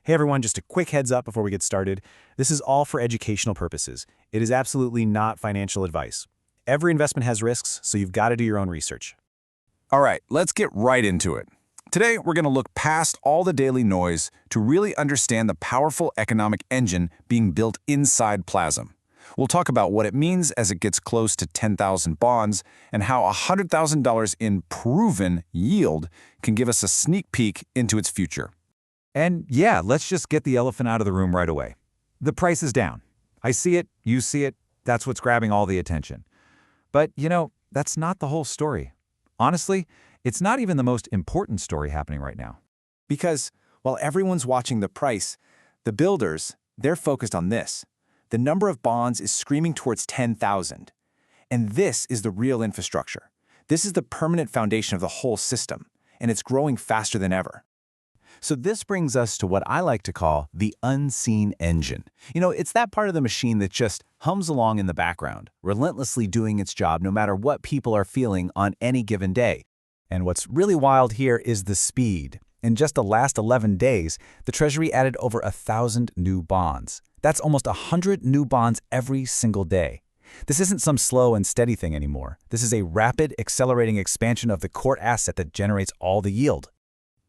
Hey everyone, just a quick heads up before we get started. This is all for educational purposes. It is absolutely not financial advice. Every investment has risks, so you've got to do your own research. All right, let's get right into it. Today, we're going to look past all the daily noise to really understand the powerful economic engine being built inside PLAZM. We'll talk about what it means as it gets close to 10,000 bonds and how $100,000 in proven yield can give us a sneak peek into its future. And yeah, let's just get the elephant out of the room right away. The price is down. I see it, you see it, that's what's grabbing all the attention. But, that's not the whole story. Honestly, it's not even the most important story happening right now. Because while everyone's watching the price, the builders, they're focused on this. The number of bonds is screaming towards 10,000. And this is the real infrastructure. This is the permanent foundation of the whole system, and it's growing faster than ever. So this brings us to what I like to call the unseen engine. It's that part of the machine that just hums along in the background, relentlessly doing its job no matter what people are feeling on any given day. And what's really wild here is the speed. In just the last 11 days, the Treasury added over 1,000 new bonds. That's almost 100 new bonds every single day. This isn't some slow and steady thing anymore. This is a rapid, accelerating expansion of the core asset that generates all the yield.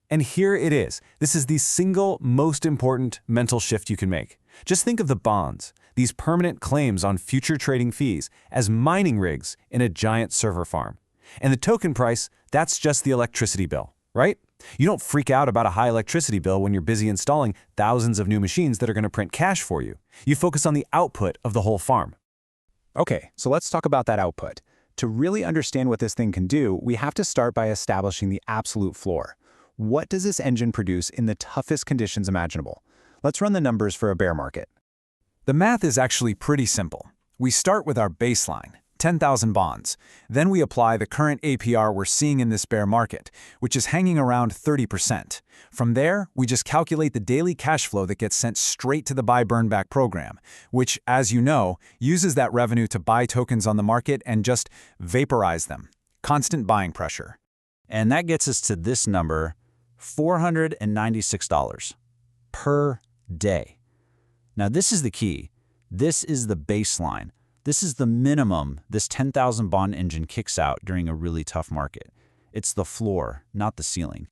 And here it is. This is the single most important mental shift you can make. Just think of the bonds, these permanent claims on future trading fees, as mining rigs in a giant server farm. And the token price, that's just the electricity bill, right? You don't freak out about a high electricity bill when you're busy installing thousands of new machines that are going to print cash for you. You focus on the output of the whole farm. Okay, so let's talk about that output. To really understand what this thing can do, we have to start by establishing the absolute floor. What does this engine produce in the toughest conditions imaginable? Let's run the numbers for a bear market. The math is actually pretty simple. We start with our baseline, 10,000 bonds. Then we apply the current APR we're seeing in this bear market, which is hanging around 30%. From there, we just calculate the daily cash flow that gets sent straight to the buy burn back program, which, as you know, uses that revenue to buy tokens on the market and just vaporize them. Constant buying pressure. And that gets us to this number, $496 per day. Now, this is the key. This is the baseline. This is the minimum this 10,000 bond engine kicks out during a really tough market. It's the floor, not the ceiling.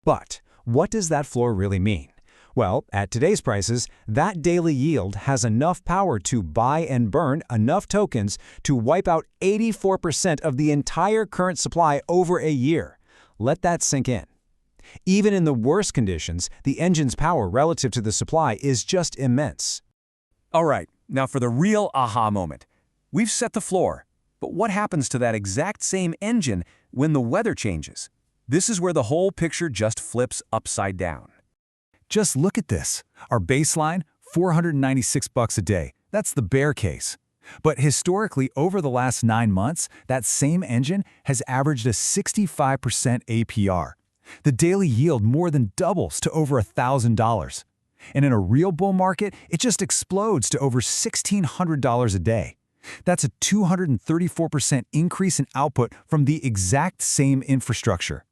But what does that floor really mean? Well, at today's prices, that daily yield has enough power to buy and burn enough tokens to wipe out 84% of the entire current supply over a year. Let that sink in. Even in the worst conditions, the engine's power relative to the supply is just immense. All right, now for the real aha moment. We've set the floor, but what happens to that exact same engine when the weather changes? This is where the whole picture just flips upside down. Just look at this. Our baseline, $496 a day. That's the bear case. But historically, over the last 9 months, that same engine has averaged a 65% APR. The daily yield more than doubles to over $1,000. And in a real bull market, it just explodes to over $1,600 a day. That's a 234% increase in output from the exact same infrastructure.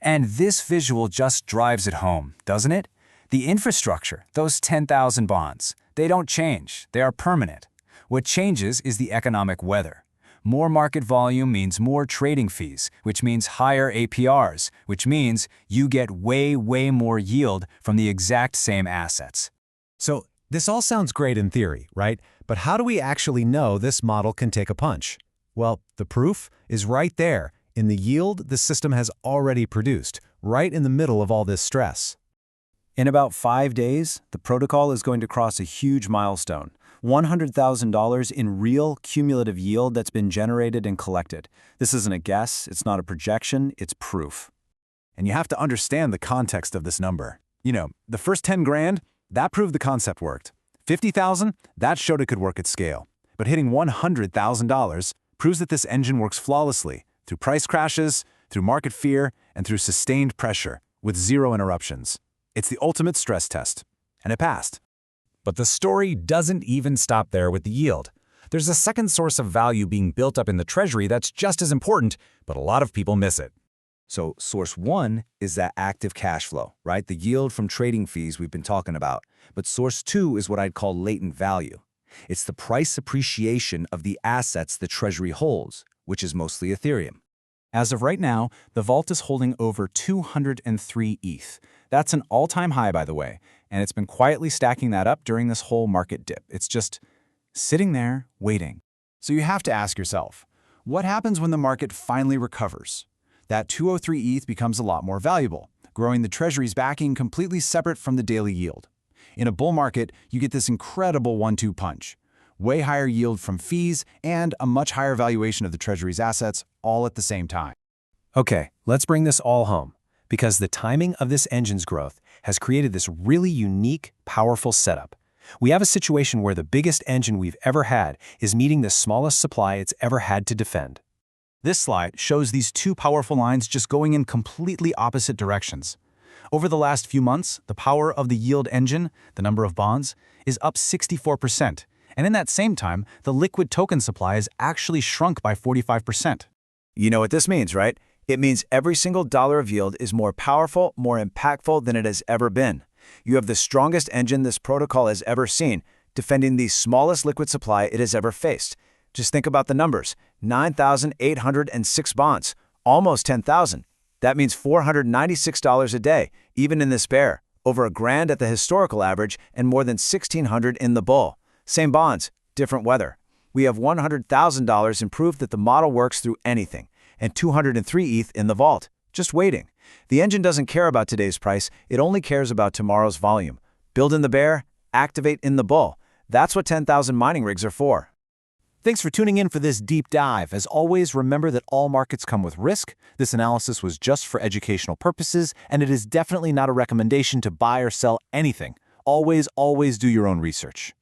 And this visual just drives it home, doesn't it? The infrastructure, those 10,000 bonds, they don't change. They are permanent. What changes is the economic weather. More market volume means more trading fees, which means higher APRs, which means you get way more yield from the exact same assets. So this all sounds great in theory, right? But how do we actually know this model can take a punch? Well, the proof is right there in the yield the system has already produced, right in the middle of all this stress. In about 5 days, the protocol is going to cross a huge milestone. $100,000 in real cumulative yield that's been generated and collected. This isn't a guess, it's not a projection, it's proof. And you have to understand the context of this number. The first 10 grand, that proved the concept worked. 50,000, that showed it could work at scale. But hitting $100,000 proves that this engine works flawlessly, through price crashes, through market fear, and through sustained pressure, with zero interruptions. It's the ultimate stress test. And it passed. But the story doesn't even stop there with the yield. There's a second source of value being built up in the Treasury that's just as important, but a lot of people miss it. So source one is that active cash flow, right? The yield from trading fees we've been talking about. But source two is what I'd call latent value. It's the price appreciation of the assets the Treasury holds, which is mostly Ethereum. As of right now, the vault is holding over 203 ETH. That's an all-time high, by the way, and it's been quietly stacking that up during this whole market dip. It's just sitting there, waiting. So you have to ask yourself, what happens when the market finally recovers? That 203 ETH becomes a lot more valuable, growing the Treasury's backing completely separate from the daily yield. In a bull market, you get this incredible 1-2 punch. Way higher yield from fees and a much higher valuation of the Treasury's assets all at the same time. Okay, let's bring this all home, because the timing of this engine's growth has created this really unique, powerful setup. We have a situation where the biggest engine we've ever had is meeting the smallest supply it's ever had to defend. This slide shows these two powerful lines just going in completely opposite directions. Over the last few months, the power of the yield engine, the number of bonds, is up 64%. And in that same time, the liquid token supply has actually shrunk by 45%. You know what this means, right? It means every single dollar of yield is more powerful, more impactful than it has ever been. You have the strongest engine this protocol has ever seen, defending the smallest liquid supply it has ever faced. Just think about the numbers. 9,806 bonds, almost 10,000. That means $496 a day, even in this bear, over $1,000 at the historical average and more than $1,600 in the bull. Same bonds, different weather. We have $100,000 in proof that the model works through anything, and 203 ETH in the vault, just waiting. The engine doesn't care about today's price, it only cares about tomorrow's volume. Build in the bear, activate in the bull. That's what 10,000 mining rigs are for. Thanks for tuning in for this deep dive. As always, remember that all markets come with risk. This analysis was just for educational purposes, and it is definitely not a recommendation to buy or sell anything. Always do your own research.